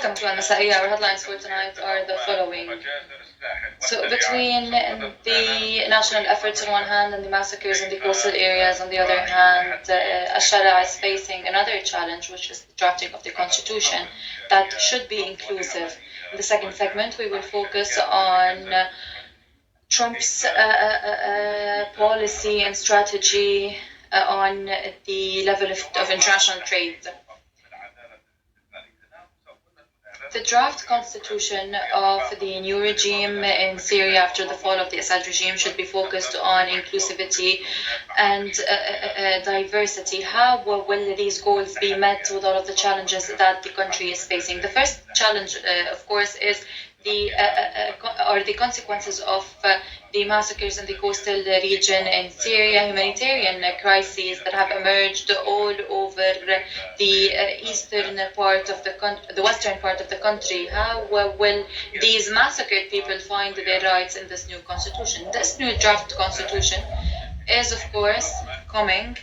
المسائية. Our headlines for tonight are the following. So between the national efforts on one hand and the massacres in the coastal areas on the other hand, Al-Sharia is facing another challenge, which is the drafting of the constitution that should be inclusive. In the second segment, we will focus on Trump's policy and strategy on the level of international trade. The draft constitution of the new regime in Syria after the fall of the Assad regime should be focused on inclusivity and diversity. How will these goals be met with all of the challenges that the country is facing? The first challenge, of course, is the consequences of the massacres in the coastal region in Syria, humanitarian crises that have emerged all over the eastern part of the western part of the country. How will these massacred people find their rights in this new constitution? This new draft constitution is, of course, coming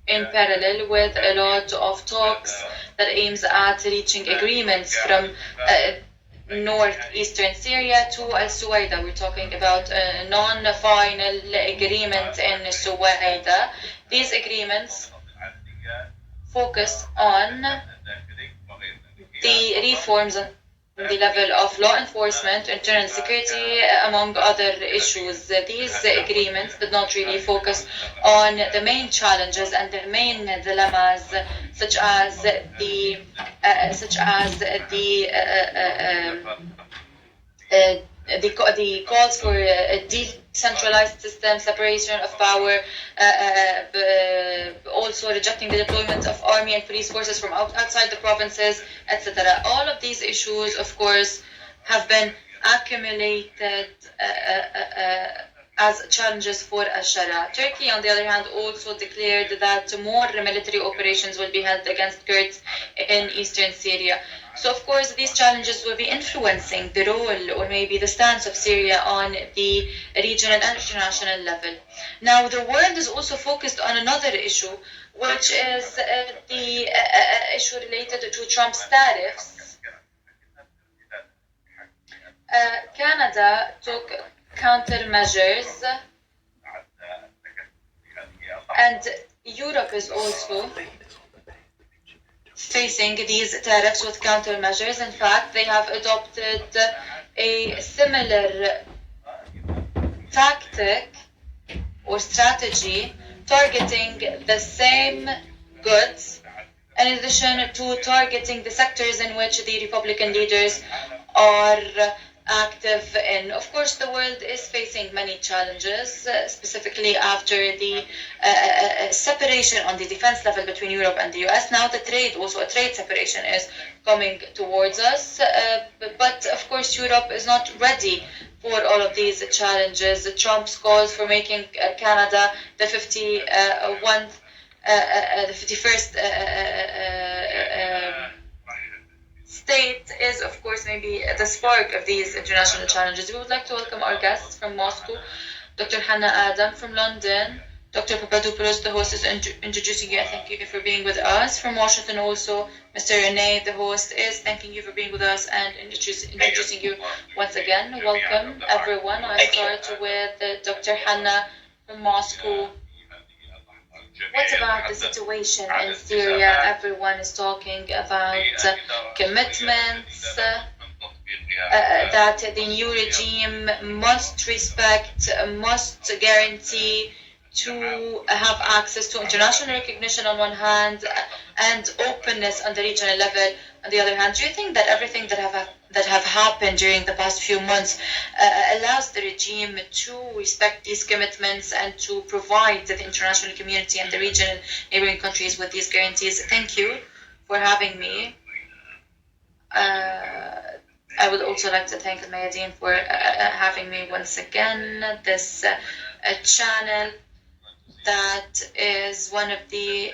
in parallel with a lot of talks that aims at reaching agreements from northeastern Syria to Al-Suwaida. We're talking about a non-final agreement in Suwaida. These agreements focus on the reforms on the level of law enforcement, internal security, among other issues. These agreements did not really focus on the main challenges and the main dilemmas, such as the calls for a decentralized system, separation of power, also rejecting the deployment of army and police forces from outside the provinces, etc. All of these issues, of course, have been accumulated as challenges for Al-Sharia. Turkey, on the other hand, also declared that more military operations will be held against Kurds in eastern Syria. So, of course, these challenges will be influencing the role or maybe the stance of Syria on the regional and international level. Now, the world is also focused on another issue, which is the issue related to Trump's tariffs. Canada took countermeasures, and Europe is also facing these tariffs with countermeasures. In fact, they have adopted a similar tactic or strategy targeting the same goods, in addition to targeting the sectors in which the Republican leaders are active in. Of course, the world is facing many challenges, specifically after the separation on the defense level between Europe and the US. Now the trade, also a trade separation, is coming towards us. But of course, Europe is not ready for all of these challenges. Trump's calls for making Canada the 51st state is, of course, maybe the spark of these international challenges. We would like to welcome our guests from Moscow, Dr. Hannah Adam from London, Dr. Papadopoulos, the host, is introducing you and thank you for being with us. From Washington also, Mr. Renee, the host, is thanking you for being with us and introducing you once again. Welcome, everyone. I start with Dr. Hannah from Moscow. What about the situation in Syria? Everyone is talking about commitments that the new regime must respect, must guarantee to have access to international recognition on one hand and openness on the regional level on the other hand. Do you think that everything that have happened during the past few months allows the regime to respect these commitments and to provide the international community and the regional neighboring countries with these guarantees? Thank you for having me. I would also like to thank Mayadeen for having me once again. This channel that is one of the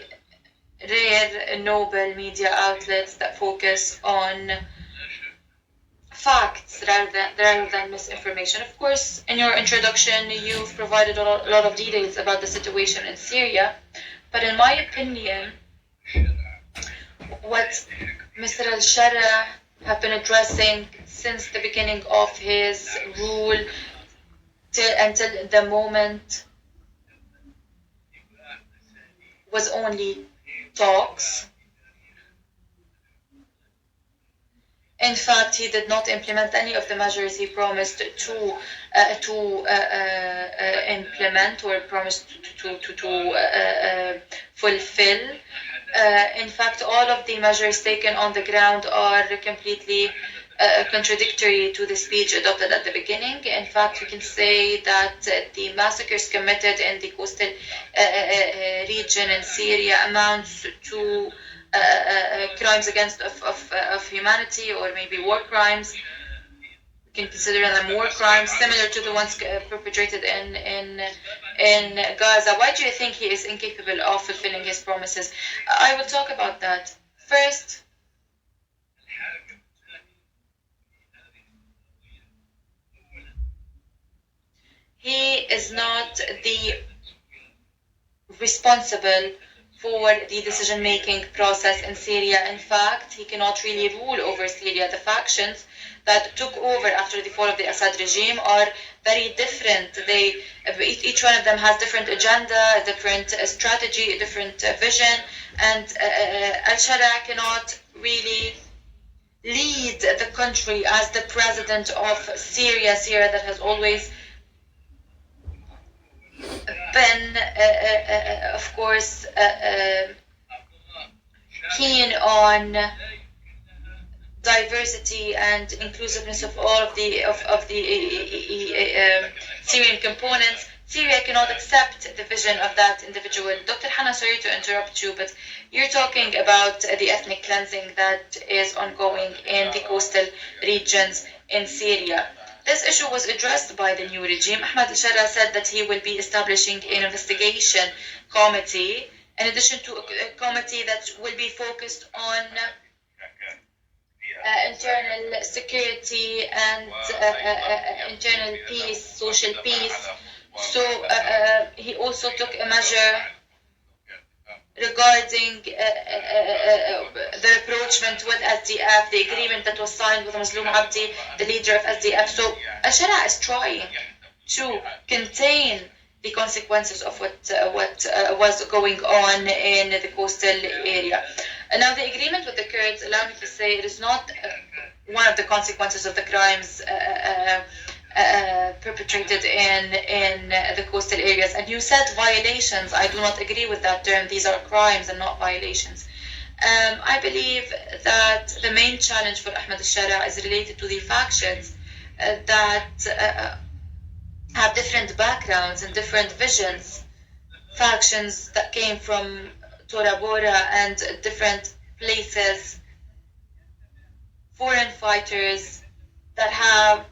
rare noble media outlets that focus on facts rather than misinformation. Of course, in your introduction, you've provided a lot of details about the situation in Syria, but in my opinion, what Mr. al-Shara have been addressing since the beginning of his rule until the moment was only talks. In fact, he did not implement any of the measures he promised to implement or promised to fulfill. In fact, all of the measures taken on the ground are completely contradictory to the speech adopted at the beginning. In fact, we can say that the massacres committed in the coastal region in Syria amounts to crimes against of humanity, or maybe war crimes. We can consider them war crimes similar to the ones perpetrated in Gaza. Why do you think he is incapable of fulfilling his promises? I will talk about that. First, he is not the responsible for the decision-making process in Syria. In fact, he cannot really rule over Syria. The factions that took over after the fall of the Assad regime are very different. Each one of them has different agenda, different strategy, a different vision, and al-Shara cannot really lead the country as the president of Syria that has always been, of course, keen on diversity and inclusiveness of all of the Syrian components. Syria cannot accept the vision of that individual. Dr. Hannah, sorry to interrupt you, but you're talking about the ethnic cleansing that is ongoing in the coastal regions in Syria. This issue was addressed by the new regime. Ahmad al-Shara said that he will be establishing an investigation committee, in addition to a committee that will be focused on internal security and internal peace, social peace. So he also took a measure regarding the rapprochement with SDF, the agreement that was signed with Mazloum Abdi, the leader of SDF. So al-Shara is trying to contain the consequences of what was going on in the coastal area. And now the agreement with the Kurds, allow me to say, it is not one of the consequences of the crimes perpetrated in the coastal areas. And you said violations. I do not agree with that term. These are crimes and not violations. I believe that the main challenge for Ahmad al-Shara is related to the factions that have different backgrounds and different visions. Factions that came from Tora Bora and different places. Foreign fighters that have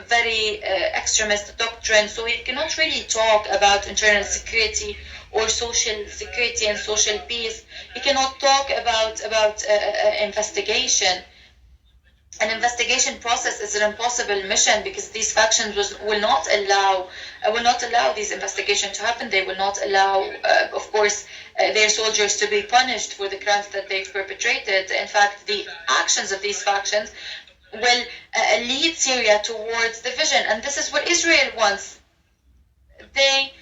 very extremist doctrine, so he cannot really talk about internal security or social security and social peace. He cannot talk about investigation. An investigation process is an impossible mission because these factions will not allow these investigations to happen. They will not allow, of course, their soldiers to be punished for the crimes that they've perpetrated. In fact, the actions of these factions will lead Syria towards division, and this is what Israel wants. They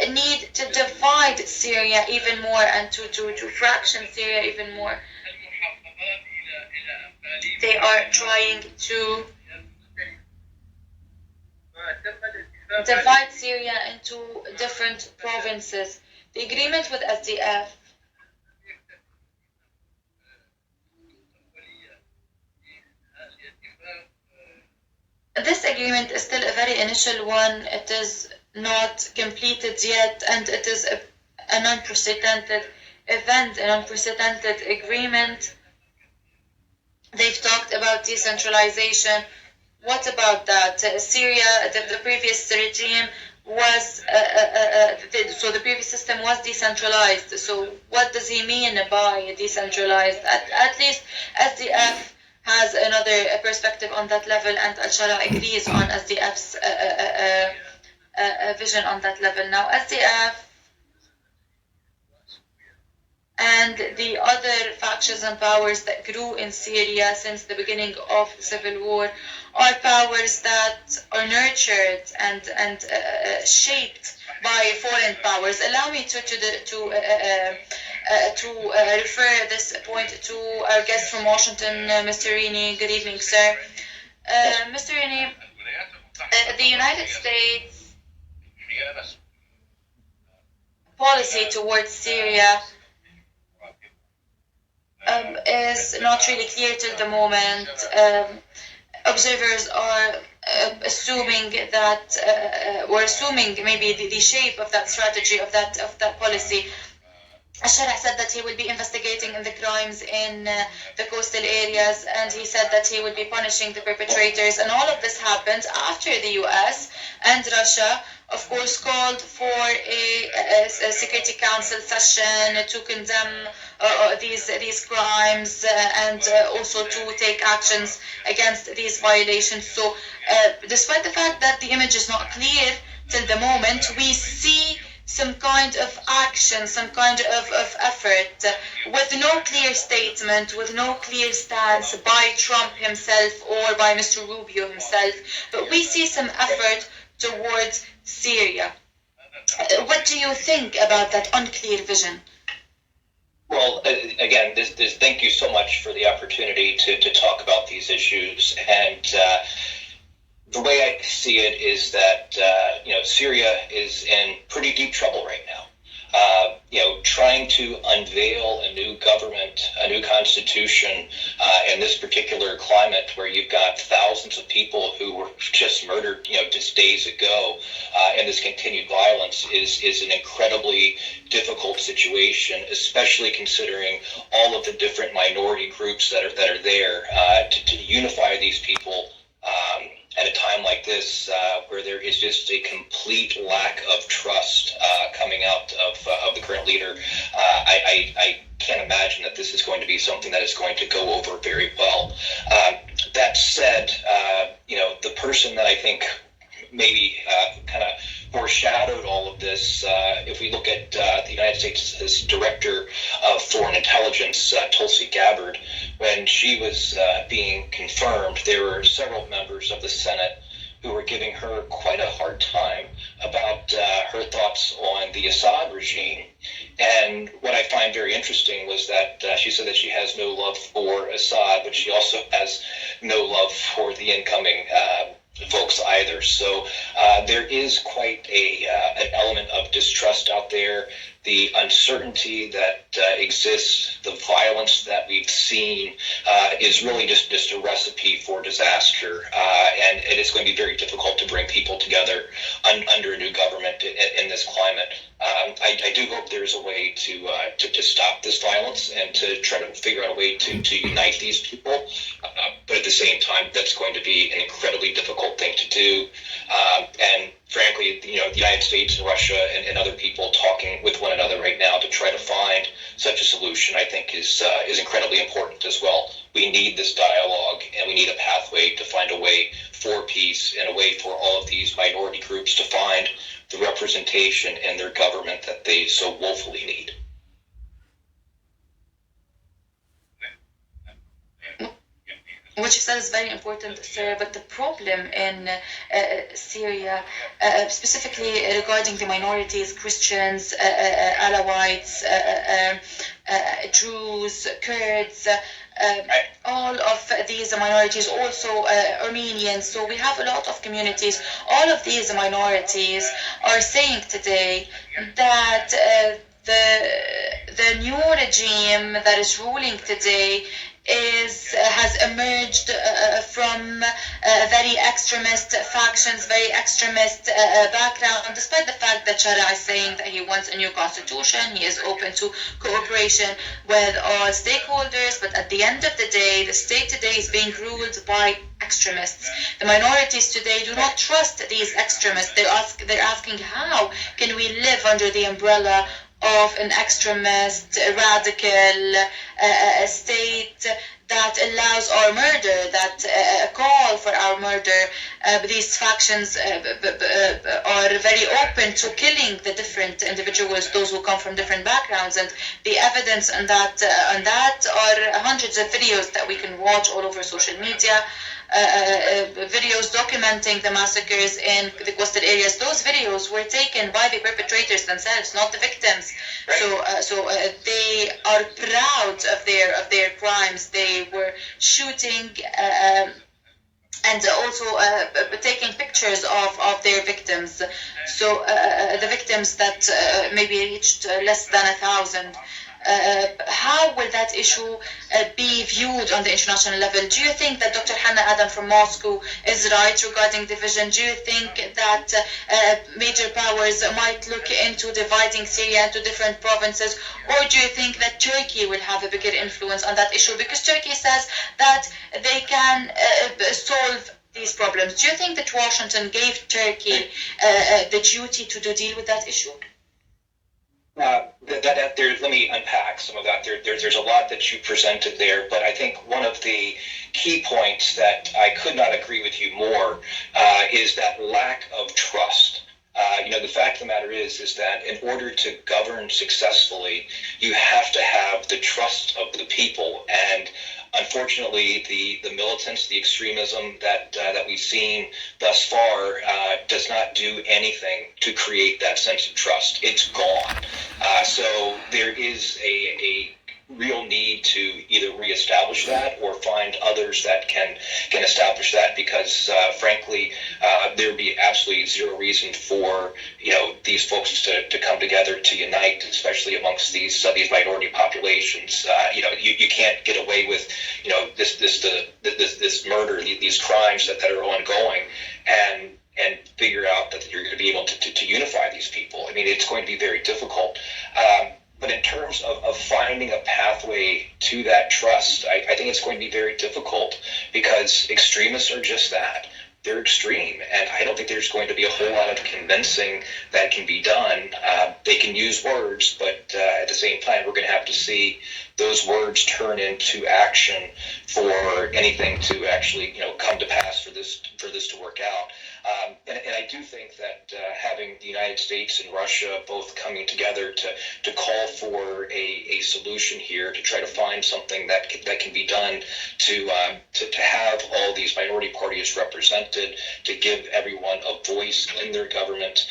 need to divide Syria even more and to fraction Syria even more. They are trying to divide Syria into different provinces. The agreement with SDF this agreement is still a very initial one. It is not completed yet, and it is an unprecedented event, an unprecedented agreement. They've talked about decentralization. What about that? Syria, the previous regime was, so the previous system was decentralized. So what does he mean by decentralized? At least SDF has another perspective on that level, and al-Shara agrees on SDF's vision on that level. Now, SDF and the other factions and powers that grew in Syria since the beginning of the civil war are powers that are nurtured and shaped by foreign powers. Allow me to refer this point to our guest from Washington, Mr. Rini. Good evening, sir. Mr. Rini, the United States policy towards Syria is not really clear till the moment. Observers are assuming that we're assuming maybe the shape of that strategy of that policy. Al-Shara said that he will be investigating in the crimes in the coastal areas, and he said that he will be punishing the perpetrators. And all of this happened after the US and Russia, of course, called for a Security Council session to condemn these crimes and also to take actions against these violations. So despite the fact that the image is not clear till the moment, we see some kind of action, some kind of effort, with no clear statement, with no clear stance by Trump himself or by Mr. Rubio himself, but we see some effort towards Syria. What do you think about that unclear vision? Well, again, thank you so much for the opportunity to talk about these issues. And the way I see it is that Syria is in pretty deep trouble right now. Trying to unveil a new government, a new constitution in this particular climate where you've got thousands of people who were just murdered, just days ago, and this continued violence is an incredibly difficult situation, especially considering all of the different minority groups that are there to unify these people. At a time like this, where there is just a complete lack of trust coming out of the current leader, I can't imagine that this is going to be something that is going to go over very well. That said, the person that I think maybe kind of foreshadowed all of this, if we look at the United States' Director of Foreign Intelligence, Tulsi Gabbard, when she was being confirmed, there were several members of the Senate who were giving her quite a hard time about her thoughts on the Assad regime. And what I find very interesting was that she said that she has no love for Assad, but she also has no love for the incoming folks either. So there is quite an element of distrust out there. The uncertainty that exists, the violence that we've seen is really just a recipe for disaster. And it is going to be very difficult to bring people together under a new government in this climate. I do hope there's a way to stop this violence and to try to figure out a way to unite these people. But at the same time, that's going to be an incredibly difficult thing to do. And frankly, the United States and Russia and other people talking with one another right now to try to find such a solution, I think is incredibly important as well. We need this dialogue, and we need a pathway to find a way for peace and a way for all of these minority groups to find the representation in their government that they so woefully need. What you said is very important, sir, but the problem in Syria, specifically regarding the minorities, Christians, Alawites, Druze, Kurds, all of these minorities, also Armenians, so we have a lot of communities. All of these minorities are saying today that the new regime that is ruling today has emerged from very extremist factions, very extremist background, despite the fact that Shara is saying that he wants a new constitution, he is open to cooperation with all stakeholders, but at the end of the day, the state today is being ruled by extremists. The minorities today do not trust these extremists. They're asking, how can we live under the umbrella of an extremist, radical state that allows our murder, that call for our murder? these factions are very open to killing the different individuals, those who come from different backgrounds, and the evidence on that are hundreds of videos that we can watch all over social media. Videos documenting the massacres in the coastal areas. Those videos were taken by the perpetrators themselves, not the victims. Right. So they are proud of their crimes. They were shooting and also taking pictures of their victims. So the victims that maybe reached less than 1,000. How will that issue be viewed on the international level? Do you think that Dr. Hannah Adam from Moscow is right regarding division? Do you think that major powers might look into dividing Syria into different provinces? Or do you think that Turkey will have a bigger influence on that issue? Because Turkey says that they can solve these problems. Do you think that Washington gave Turkey the duty to deal with that issue? Let me unpack some of that. There's a lot that you presented there, but I think one of the key points that I could not agree with you more is that lack of trust. The fact of the matter is that in order to govern successfully, you have to have the trust of the people. And unfortunately, the militants, the extremism that we've seen thus far does not do anything to create that sense of trust. It's gone. So there is a real need to either reestablish that or find others that can establish that, because frankly there would be absolutely zero reason for these folks to come together, to unite, especially amongst these minority populations. You can't get away with this murder, these crimes that are ongoing, and figure out that you're going to be able to unify these people. I mean, it's going to be very difficult. But in terms of finding a pathway to that trust, I think it's going to be very difficult, because extremists are just that. They're extreme, and I don't think there's going to be a whole lot of convincing that can be done. They can use words, but at the same time, we're going to have to see those words turn into action for anything to actually come to pass for this to work out. And I do think that having the United States and Russia both coming together to call for a solution here, to try to find something that can be done to have all these minority parties represented, to give everyone a voice in their government,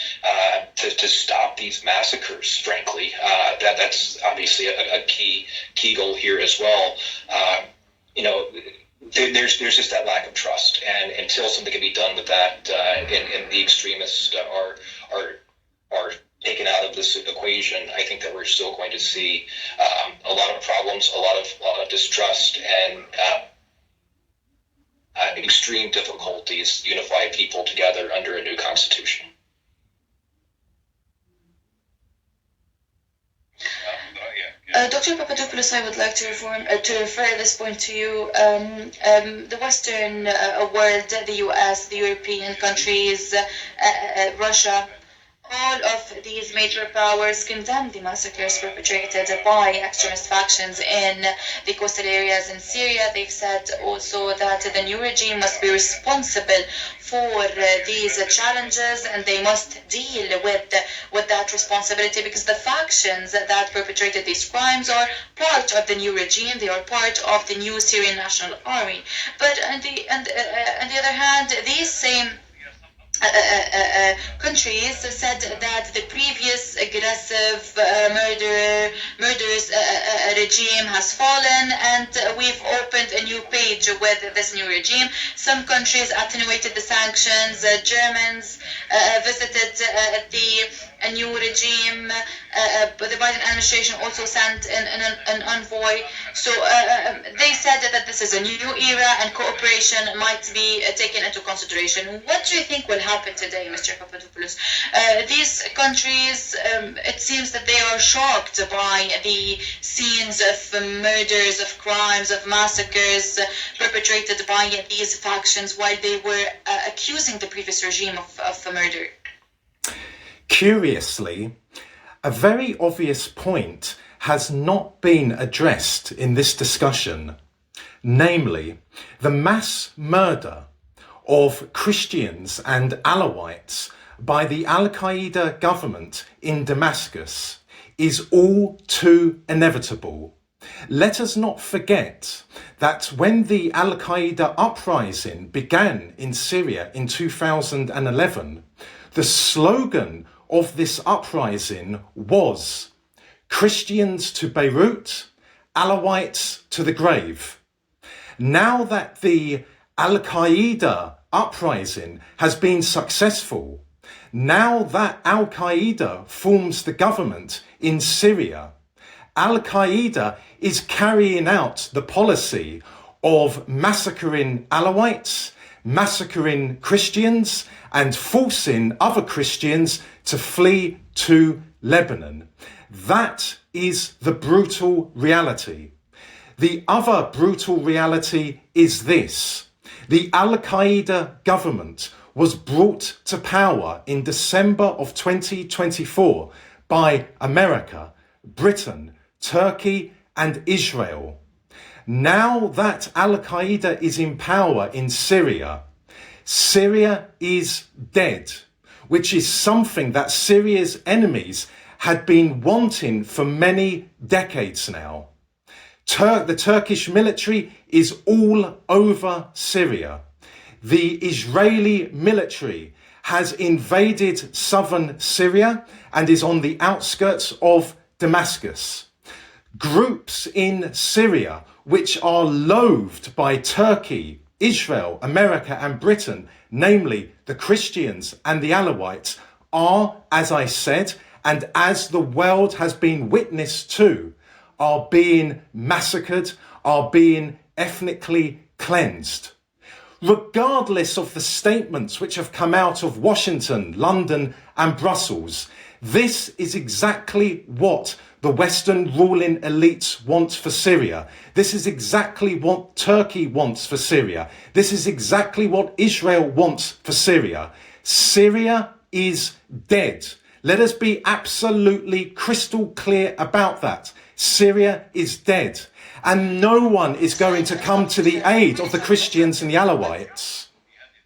to stop these massacres. Frankly, that's obviously a key goal here as well. There's just that lack of trust, and until something can be done with that, and the extremists are taken out of this equation, I think that we're still going to see a lot of problems, a lot of distrust, and extreme difficulties to unify people together under a new constitution. Dr. Papadopoulos, I would like to refer this point to you. The Western world, the US, the European countries, Russia, all of these major powers condemn the massacres perpetrated by extremist factions in the coastal areas in Syria. They've said also that the new regime must be responsible for these challenges, and they must deal with that responsibility, because the factions that perpetrated these crimes are part of the new regime. They are part of the new Syrian National Army. But on the other hand, these same countries said that the previous aggressive murderous regime has fallen, and we've opened a new page with this new regime. Some countries attenuated the sanctions. Germans visited a new regime. The Biden administration also sent an envoy. So they said that this is a new era, and cooperation might be taken into consideration. What do you think will happen today, Mr. Papadopoulos? These countries, it seems that they are shocked by the scenes of murders, of crimes, of massacres perpetrated by these factions, while they were accusing the previous regime of murder. Curiously, a very obvious point has not been addressed in this discussion, namely the mass murder of Christians and Alawites by the Al-Qaeda government in Damascus is all too inevitable. Let us not forget that when the Al-Qaeda uprising began in Syria in 2011, the slogan of this uprising was Christians to Beirut, Alawites to the grave. Now that the Al-Qaeda uprising has been successful, now that Al-Qaeda forms the government in Syria, Al-Qaeda is carrying out the policy of massacring Alawites, massacring Christians, and forcing other Christians to flee to Lebanon. That is the brutal reality. The other brutal reality is this. The Al-Qaeda government was brought to power in December of 2024 by America, Britain, Turkey, and Israel. Now that Al-Qaeda is in power in Syria, Syria is dead, which is something that Syria's enemies had been wanting for many decades now. The Turkish military is all over Syria. The Israeli military has invaded southern Syria and is on the outskirts of Damascus. Groups in Syria which are loathed by Turkey, Israel, America and Britain, namely the Christians and the Alawites, are, as I said, and as the world has been witness to, are being massacred, are being ethnically cleansed. Regardless of the statements which have come out of Washington, London and Brussels, this is exactly what the Western ruling elites want for Syria. This is exactly what Turkey wants for Syria. This is exactly what Israel wants for Syria. Syria is dead. Let us be absolutely crystal clear about that. Syria is dead. And no one is going to come to the aid of the Christians and the Alawites.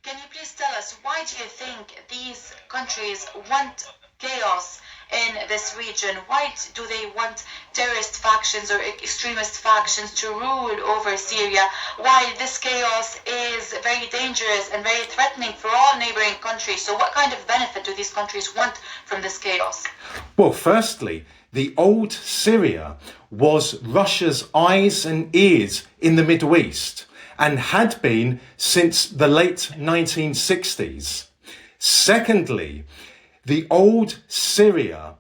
Can you please tell us, why do you think these countries want chaos in this region? Why do they want terrorist factions or extremist factions to rule over Syria? Why this chaos is very dangerous and very threatening for all neighboring countries? So what kind of benefit do these countries want from this chaos? Well, firstly, the old Syria was Russia's eyes and ears in the Middle East and had been since the late 1960s. Secondly, the old Syria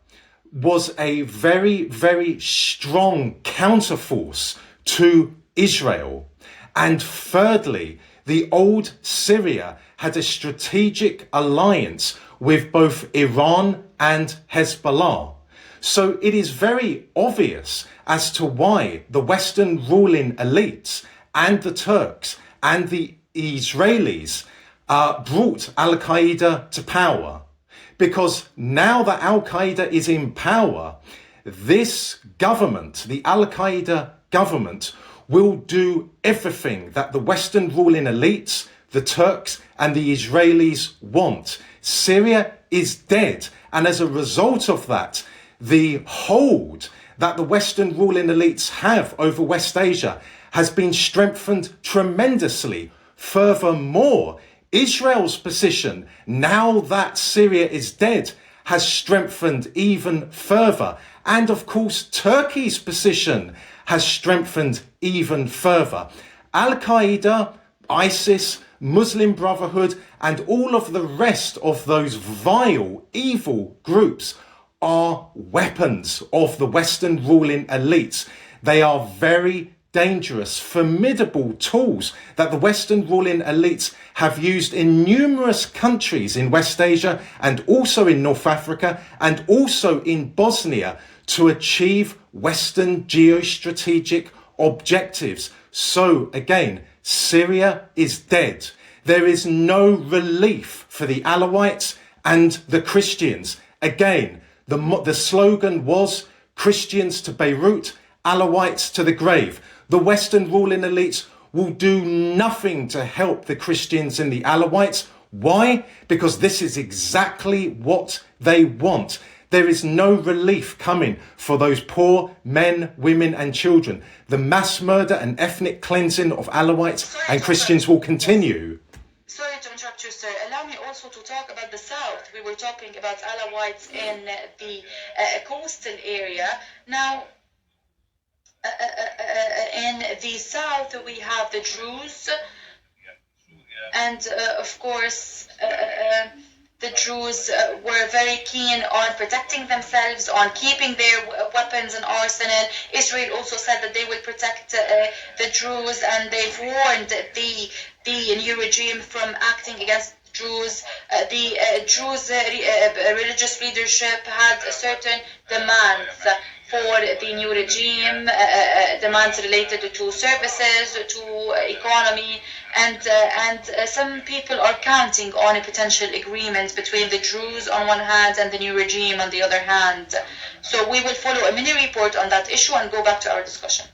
was a very, very strong counterforce to Israel. And thirdly, the old Syria had a strategic alliance with both Iran and Hezbollah. So it is very obvious as to why the Western ruling elites and the Turks and the Israelis brought Al-Qaeda to power. Because now that Al-Qaeda is in power, this government, the Al-Qaeda government, will do everything that the Western ruling elites, the Turks and the Israelis want. Syria is dead. And as a result of that, the hold that the Western ruling elites have over West Asia has been strengthened tremendously. Furthermore, Israel's position, now that Syria is dead, has strengthened even further. And of course, Turkey's position has strengthened even further. Al-Qaeda, ISIS, Muslim Brotherhood, and all of the rest of those vile, evil groups are weapons of the Western ruling elites. They are very dangerous, formidable tools that the Western ruling elites have used in numerous countries in West Asia and also in North Africa and also in Bosnia to achieve Western geostrategic objectives. So again, Syria is dead. There is no relief for the Alawites and the Christians. Again, the slogan was Christians to Beirut, Alawites to the grave. The Western ruling elites will do nothing to help the Christians and the Alawites. Why? Because this is exactly what they want. There is no relief coming for those poor men, women and children. The mass murder and ethnic cleansing of Alawites and Christians will continue. Sorry to interrupt you, sir. Allow me also to talk about the south. We were talking about Alawites in the coastal area. Now, in the south, we have the Druze, and of course, the Druze were very keen on protecting themselves, on keeping their weapons and arsenal. Israel also said that they will protect the Druze, and they've warned the new regime from acting against Druze. The Druze religious leadership had certain demands for the new regime, demands related to services, to economy, and some people are counting on a potential agreement between the Druze on one hand and the new regime on the other hand. So we will follow a mini report on that issue and go back to our discussion.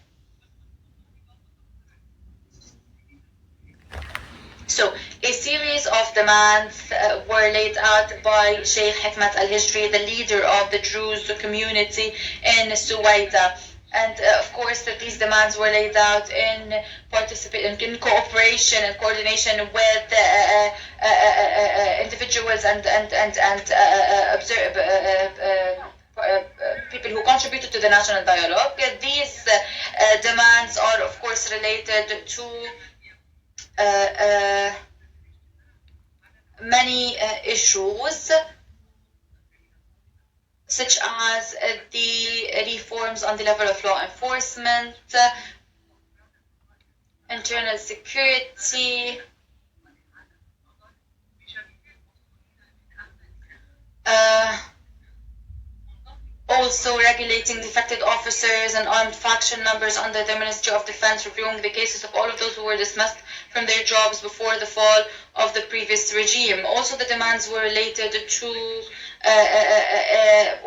So a series of demands were laid out by Sheikh Hikmat al-Hijri, the leader of the Druze community in Suwaida. And of course, these demands were laid out in cooperation and coordination with individuals and people who contributed to the national dialogue. These demands are, of course, related to many issues, such as the reforms on the level of law enforcement, internal security, also regulating defected officers and armed faction members under the Ministry of Defense, reviewing the cases of all of those who were dismissed from their jobs before the fall of the previous regime. Also, the demands were related to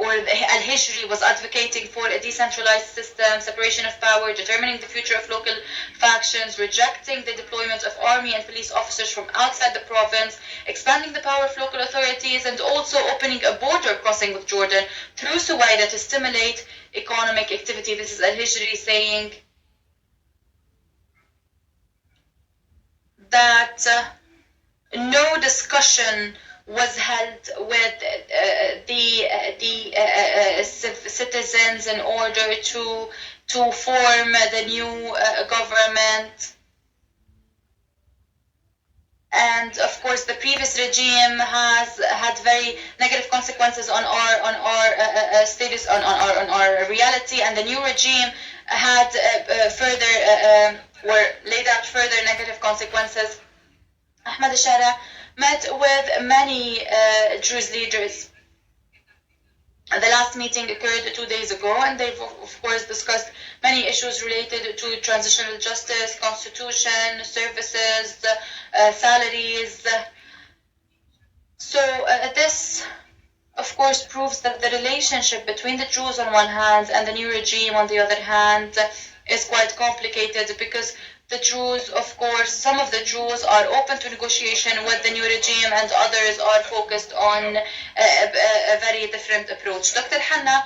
Al-Hijri was advocating for a decentralized system, separation of power, determining the future of local factions, rejecting the deployment of army and police officers from outside the province, expanding the power of local authorities, and also opening a border crossing with Jordan through Suwaida to stimulate economic activity. This is Al-Hijri saying that no discussion was held with the citizens in order to form the new government. And of course, the previous regime has had very negative consequences on our status, on our reality, and the new regime had were laid out further negative consequences. Ahmed al-Shara met with many Druze leaders. The last meeting occurred 2 days ago, and they've of course discussed many issues related to transitional justice, constitution, services, salaries. So this of course proves that the relationship between the Druze on one hand and the new regime on the other hand is quite complicated, because the Druze, of course, some of the Druze are open to negotiation with the new regime, and others are focused on a very different approach. Dr. Hanna,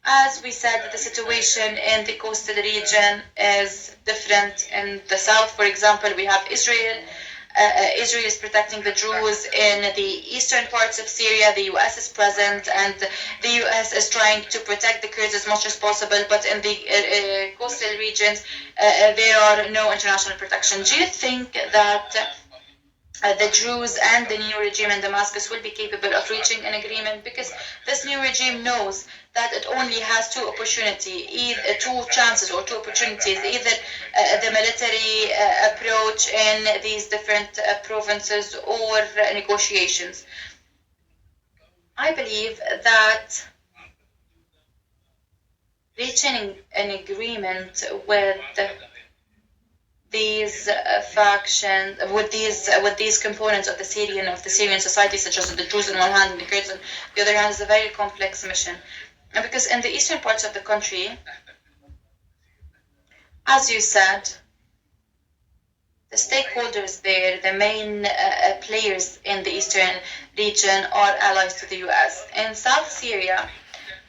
as we said, the situation in the coastal region is different. In the south, for example, we have Israel. Israel is protecting the Druze in the eastern parts of Syria. The US is present, and the US is trying to protect the Kurds as much as possible. But in the coastal regions, there are no international protection. Do you think that the Druze and the new regime in Damascus will be capable of reaching an agreement? Because this new regime knows that it only has two chances or two opportunities, either the military approach in these different provinces or negotiations. I believe that reaching an agreement with these factions, with these components of the Syrian society, such as the Druze on one hand and the Kurds on the other hand, is a very complex mission. And because in the eastern parts of the country, as you said, stakeholders there, the main players in the eastern region, are allies to the US. In South Syria,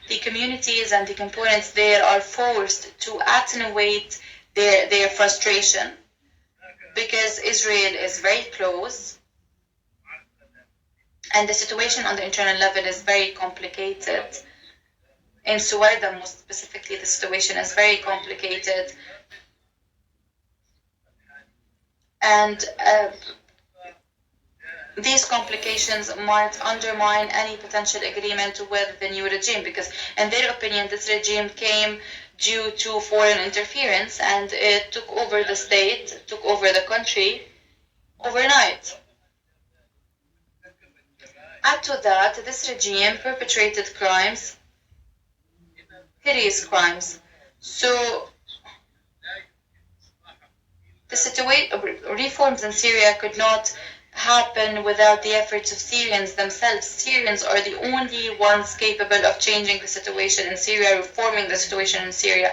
the communities and the components there are forced to attenuate their frustration because Israel is very close and the situation on the internal level is very complicated. In Suwaida, most specifically, the situation is very complicated. And these complications might undermine any potential agreement with the new regime because, in their opinion, this regime came due to foreign interference and it took over the state, took over the country overnight. Add to that, this regime perpetrated crimes, hideous crimes. So the reforms in Syria could not happen without the efforts of Syrians themselves. Syrians are the only ones capable of changing the situation in Syria, reforming the situation in Syria.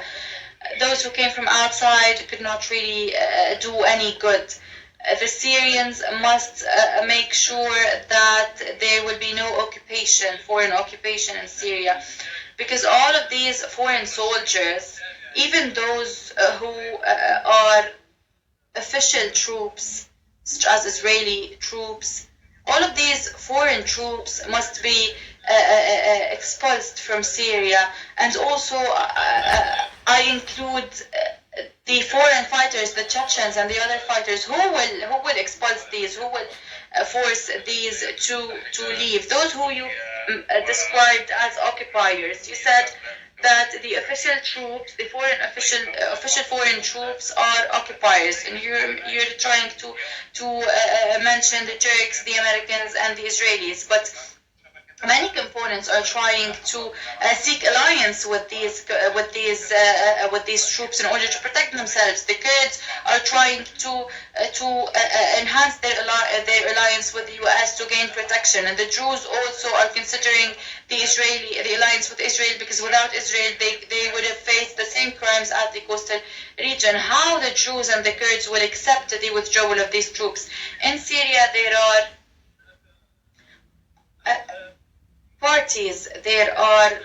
Those who came from outside could not really do any good. The Syrians must make sure that there will be no occupation, foreign occupation in Syria, because all of these foreign soldiers, even those who are official troops, such as Israeli troops, all of these foreign troops must be expulsed from Syria. And also I include the foreign fighters, the Chechens and the other fighters who will expulse these, who will force these to leave. Those who you described as occupiers. You said that the official troops, the foreign official foreign troops are occupiers, and you're trying to mention the Turks, the Americans, and the Israelis, but many components are trying to seek alliance with these troops in order to protect themselves. The Kurds are trying to enhance their alliance with the US to gain protection, and the Druze also are considering the alliance with Israel, because without Israel they would have faced the same crimes at the coastal region. How the Druze and the Kurds will accept the withdrawal of these troops? In Syria there are parties, there are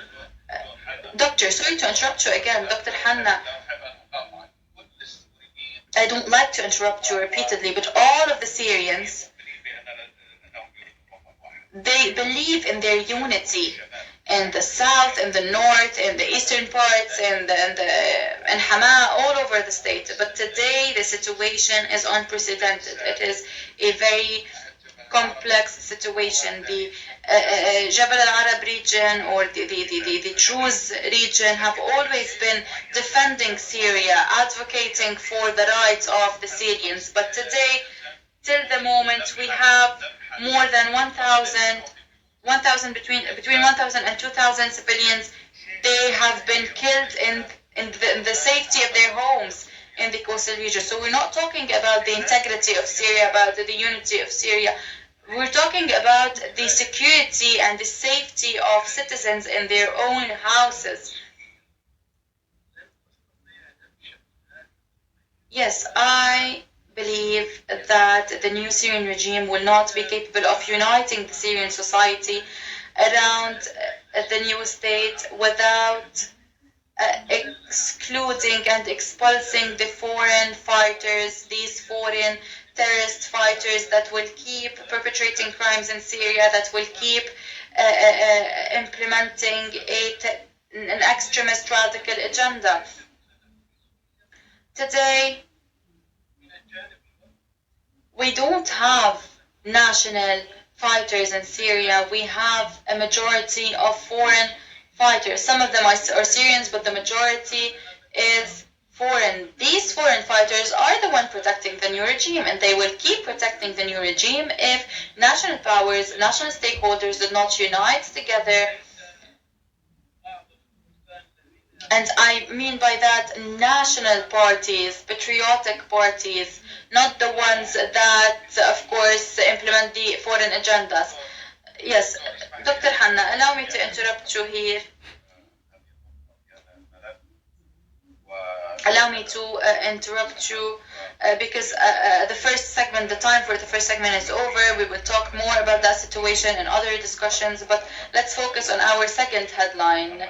doctors. Sorry to interrupt you again, Dr. Hanna. I don't like to interrupt you repeatedly, but all of the Syrians, they believe in their unity in the south, in the north, in the eastern parts, in Hama, all over the state. But today the situation is unprecedented. It is a very complex situation. The Jabal al-Arab region or the Druze region have always been defending Syria, advocating for the rights of the Syrians. But today, till the moment, we have more than 1,000, between 1,000 and 2,000 civilians. They have been killed in the safety of their homes in the coastal region. So we're not talking about the integrity of Syria, about the unity of Syria. We're talking about the security and the safety of citizens in their own houses. Yes, I believe that the new Syrian regime will not be capable of uniting the Syrian society around the new state without excluding and expulsing the foreign fighters, these foreign terrorist fighters that will keep perpetrating crimes in Syria, that will keep implementing an extremist radical agenda. Today, we don't have national fighters in Syria. We have a majority of foreign fighters. Some of them are Syrians, but the majority is foreign. These foreign fighters are the one protecting the new regime, and they will keep protecting the new regime if national powers, national stakeholders do not unite together. And I mean by that national parties, patriotic parties, not the ones that, of course, implement the foreign agendas. Yes, Dr. Hanna, allow me to interrupt you here. allow me to interrupt you because the first segment, the time for the first segment is over. We will talk more about that situation in other discussions, but let's focus on our second headline.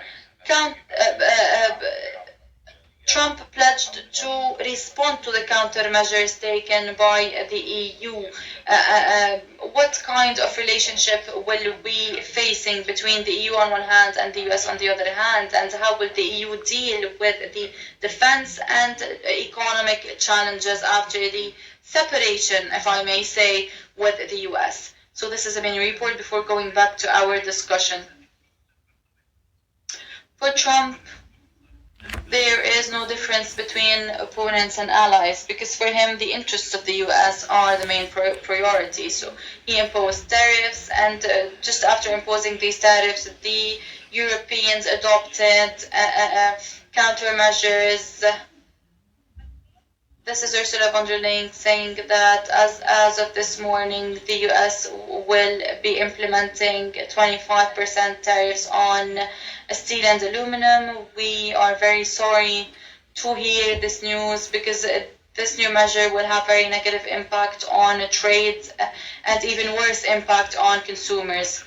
Trump pledged to respond to the countermeasures taken by the EU. What kind of relationship will we facing between the EU on one hand and the US on the other hand, and how will the EU deal with the defense and economic challenges after the separation, if I may say, with the US? So this is a mini report before going back to our discussion. For Trump, there is no difference between opponents and allies, because for him the interests of the US are the main priority. So he imposed tariffs, and just after imposing these tariffs, the Europeans adopted countermeasures. This is Ursula von der Leyen saying that as of this morning, the US will be implementing 25% tariffs on steel and aluminum. We are very sorry to hear this news, because this new measure will have very negative impact on trade and even worse impact on consumers.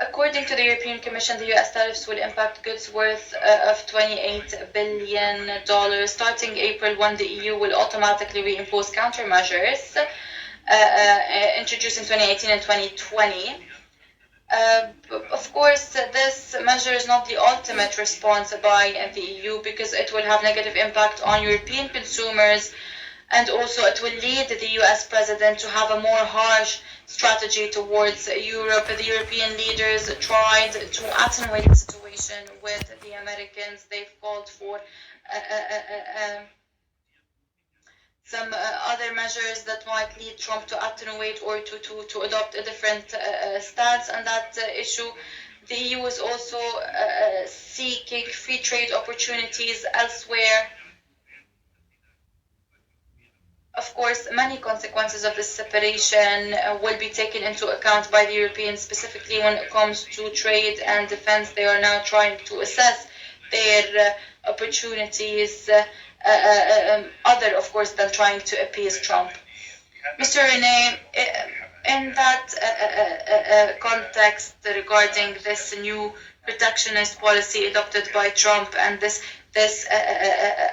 According to the European Commission, the US tariffs will impact goods worth of $28 billion. Starting April 1, the EU will automatically reimpose countermeasures introduced in 2018 and 2020. Of course, this measure is not the ultimate response by the EU, because it will have negative impact on European consumers, and also it will lead the US president to have a more harsh strategy towards Europe. The European leaders tried to attenuate the situation with the Americans. They've called for some other measures that might lead Trump to attenuate or to adopt a different stance on that issue. The EU is also seeking free trade opportunities elsewhere. Of course, many consequences of this separation will be taken into account by the Europeans, specifically when it comes to trade and defense. They are now trying to assess their opportunities, other, of course, than trying to appease Trump. Mr. Rene, in that context regarding this new protectionist policy adopted by Trump and this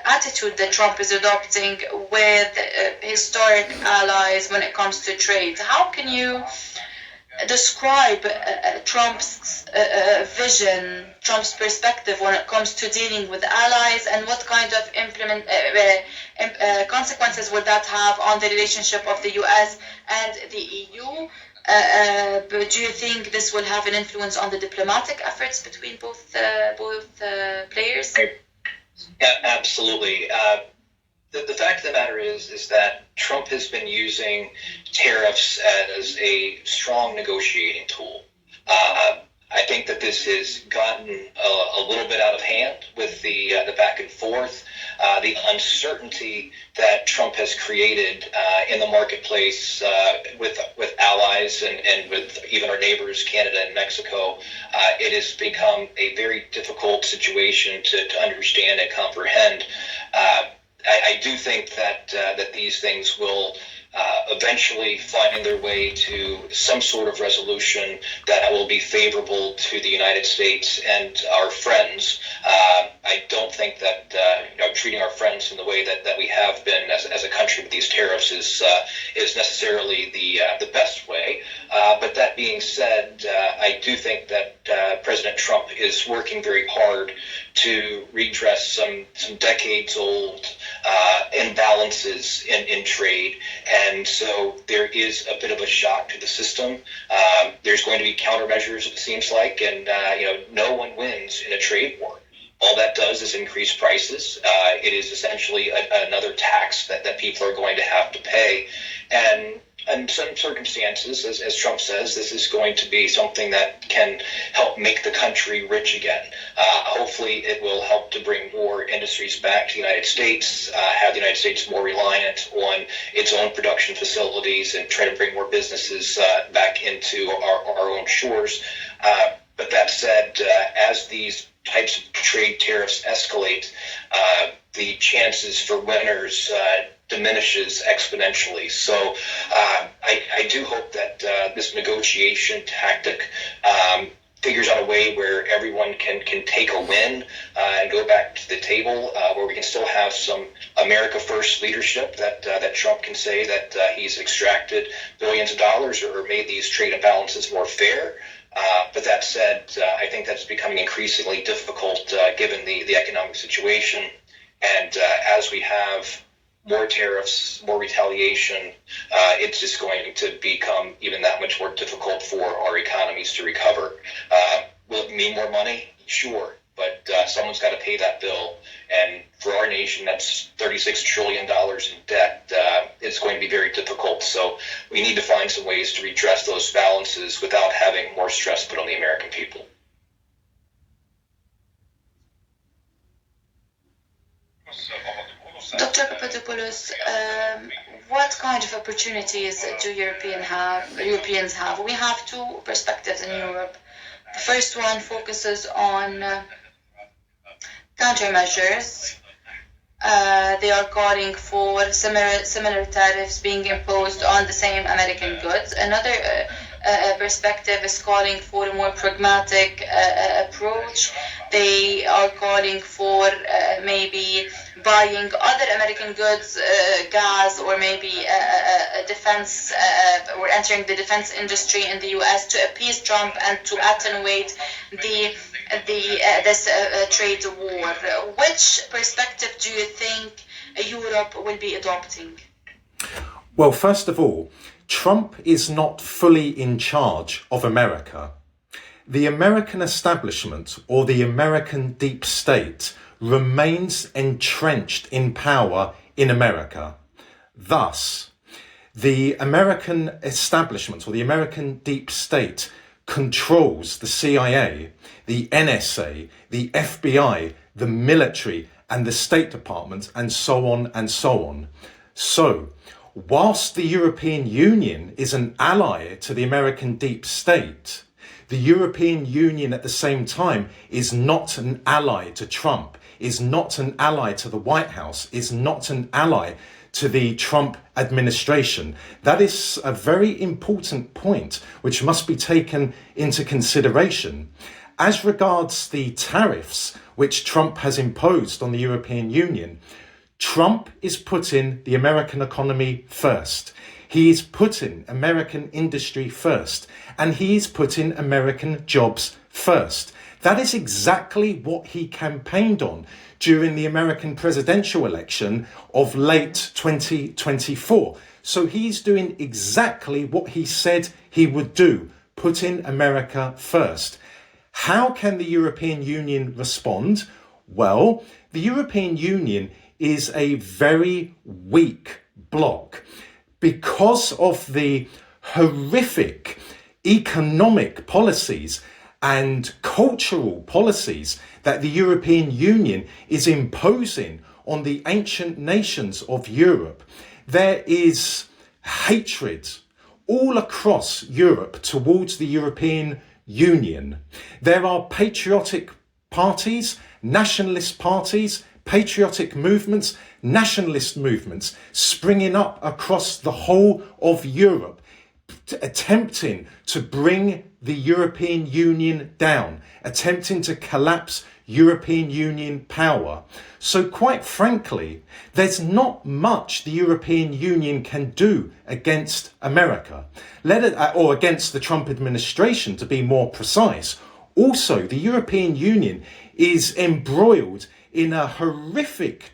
attitude that Trump is adopting with historic allies when it comes to trade, how can you describe Trump's vision, Trump's perspective when it comes to dealing with allies, and what kind of consequences would that have on the relationship of the US and the EU? Do you think this will have an influence on the diplomatic efforts between both players? Yeah, absolutely. The fact of the matter is that Trump has been using tariffs as a strong negotiating tool. I think that this has gotten a little bit out of hand with the back and forth, the uncertainty that Trump has created in the marketplace with allies and with even our neighbors, Canada and Mexico. It has become a very difficult situation to understand and comprehend. I do think that these things will eventually find their way to some sort of resolution that will be favorable to the United States and our friends. I don't think that treating our friends in the way that we have been as a country with these tariffs is necessarily the best way. But that being said, I do think that President Trump is working very hard to redress some decades-old imbalances in trade, and so there is a bit of a shock to the system. There's going to be countermeasures, it seems like, and no one wins in a trade war. All that does is increase prices. It is essentially another tax that people are going to have to pay. And in some circumstances, as Trump says, this is going to be something that can help make the country rich again. Hopefully, it will help to bring more industries back to the United States, have the United States more reliant on its own production facilities, and try to bring more businesses back into our own shores. But that said, as these types of trade tariffs escalate, the chances for winners diminishes exponentially. So I do hope that this negotiation tactic figures out a way where everyone can take a win and go back to the table, where we can still have some America First leadership, that Trump can say that he's extracted billions of dollars or made these trade imbalances more fair. But that said, I think that's becoming increasingly difficult given the economic situation. And as we have more tariffs, more retaliation, it's just going to become even that much more difficult for our economies to recover. Will it mean more money? Sure. But someone's got to pay that bill. And for our nation, that's $36 trillion in debt. It's going to be very difficult. So we need to find some ways to redress those balances without having more stress put on the American people. Dr. Papadopoulos, what kind of opportunities do Europeans have? We have two perspectives in Europe. The first one focuses on countermeasures. They are calling for similar tariffs being imposed on the same American goods. Another perspective is calling for a more pragmatic approach. They are calling for maybe buying other American goods, gas, or maybe defense, or entering the defense industry in the U.S. to appease Trump and to attenuate this trade war. Which perspective do you think Europe will be adopting? Well, first of all, Trump is not fully in charge of America. The American establishment, or the American deep state, remains entrenched in power in America. Thus, the American establishment, or the American deep state, controls the CIA, the NSA, the FBI, the military, and the State Department, and so on and so on. So, whilst the European Union is an ally to the American deep state, the European Union at the same time is not an ally to Trump, is not an ally to the White House, is not an ally to the Trump administration. That is a very important point which must be taken into consideration. As regards the tariffs which Trump has imposed on the European Union, Trump is putting the American economy first. He is putting American industry first, and he is putting American jobs first. That is exactly what he campaigned on during the American presidential election of late 2024. So he's doing exactly what he said he would do, putting America first. How can the European Union respond? Well, the European Union is a very weak bloc because of the horrific economic policies and cultural policies that the European Union is imposing on the ancient nations of Europe. There is hatred all across Europe towards the European Union. There are patriotic parties, nationalist parties, patriotic movements, nationalist movements springing up across the whole of Europe, attempting to bring the European Union down, attempting to collapse European Union power. So quite frankly, there's not much the European Union can do against America, or against the Trump administration, to be more precise. Also, the European Union is embroiled in a horrific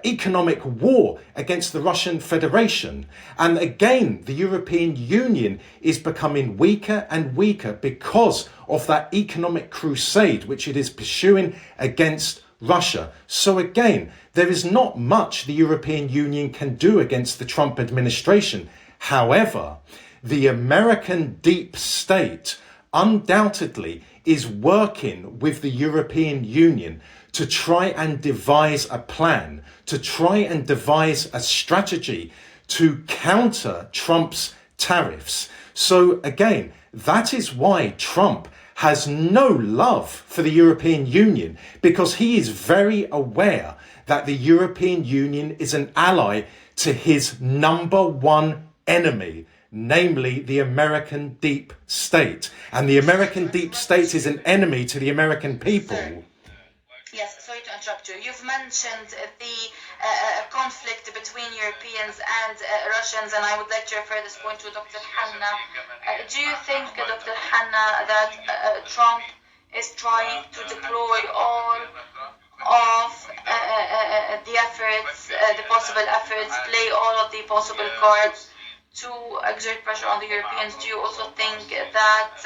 economic war against the Russian Federation. And again, the European Union is becoming weaker and weaker because of that economic crusade which it is pursuing against Russia. So again, there is not much the European Union can do against the Trump administration. However, the American deep state undoubtedly is working with the European Union to try and devise a plan, to try and devise a strategy to counter Trump's tariffs. So again, that is why Trump has no love for the European Union, because he is very aware that the European Union is an ally to his number one enemy, namely the American deep state. And the American deep state is an enemy to the American people. Yes, sorry to interrupt you. You've mentioned the conflict between Europeans and Russians, and I would like to refer this point to Dr. Hanna. Do you think, Dr. Hanna, that Trump is trying to deploy all of the efforts, the possible efforts, play all of the possible cards to exert pressure on the Europeans? Do you also think that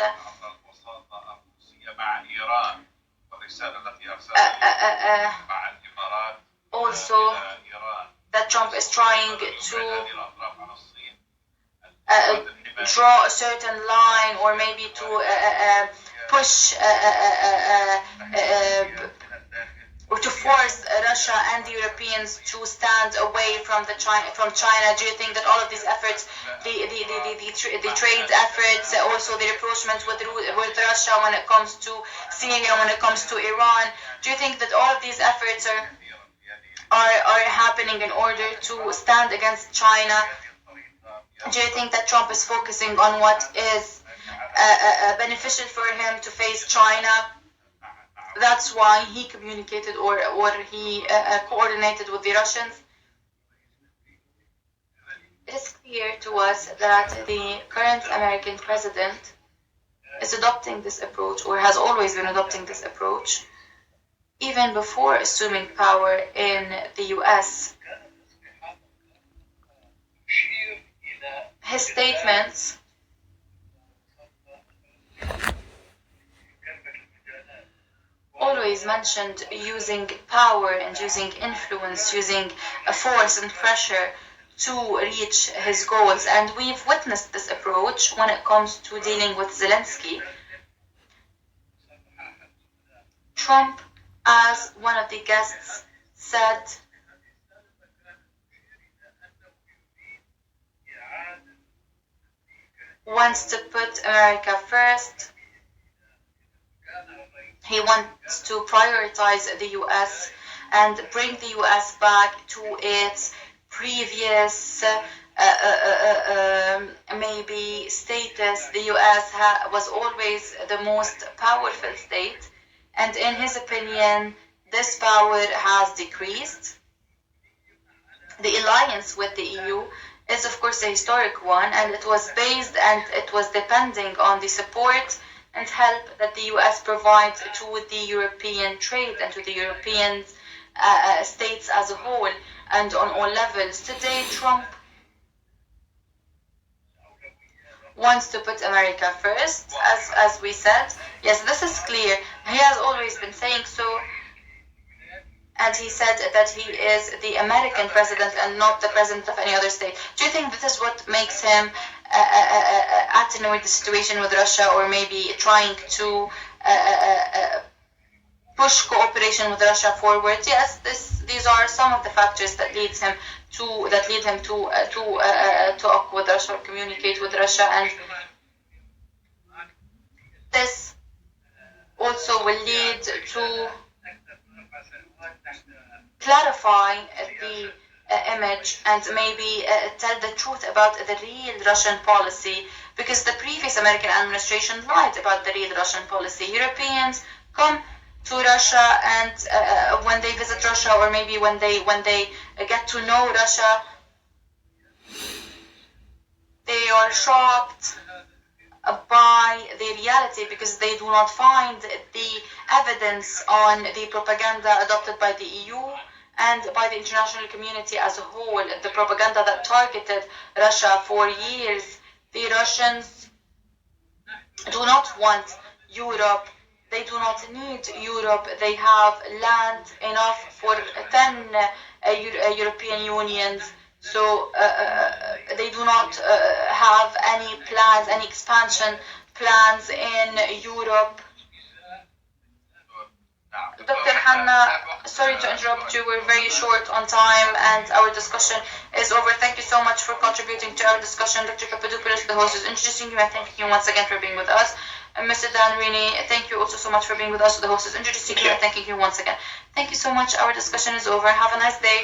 also that Trump is trying to draw a certain line, or maybe to push or to force Russia and the Europeans to stand away from China? Do you think that all of these efforts, the trade efforts, also the rapprochement with Russia when it comes to Syria, when it comes to Iran, do you think that all of these efforts are happening in order to stand against China? Do you think that Trump is focusing on what is beneficial for him to face China? That's why he communicated or he coordinated with the Russians? It is clear to us that the current American president is adopting this approach, or has always been adopting this approach, even before assuming power in the US. His statements always mentioned using power and using influence, using a force and pressure to reach his goals. And we've witnessed this approach when it comes to dealing with Zelensky. Trump, as one of the guests said, wants to put America first. He wants to prioritize the US and bring the US back to its previous maybe status. The US was always the most powerful state, and in his opinion, this power has decreased. The alliance with the EU is of course a historic one, and it was based and it was depending on the support and help that the US provides to the European trade and to the European states as a whole and on all levels. Today, Trump wants to put America first, as we said. Yes, this is clear. He has always been saying so. And he said that he is the American president and not the president of any other state. Do you think this is what makes him attenuate the situation with Russia, or maybe trying to push cooperation with Russia forward? Yes, these are some of the factors that lead him to talk with Russia or communicate with Russia, and this also will lead to clarify the image and maybe tell the truth about the real Russian policy, because the previous American administration lied about the real Russian policy. Europeans come to Russia, and when they visit Russia, or maybe when they get to know Russia, they are shocked by the reality, because they do not find the evidence on the propaganda adopted by the EU and by the international community as a whole, the propaganda that targeted Russia for years. The Russians do not want Europe. they do not need Europe. They have land enough for 10 European Unions. So they do not have any plans, any expansion plans in Europe. Dr. Hanna, sorry to interrupt you. We're very short on time and our discussion is over. Thank you so much for contributing to our discussion. Dr. Papadopoulos, the host, is introducing you and thanking you once again for being with us. And Mr. Dan Rini, thank you also so much for being with us. The host is introducing you and thanking you once again. Thank you so much. Our discussion is over. Have a nice day.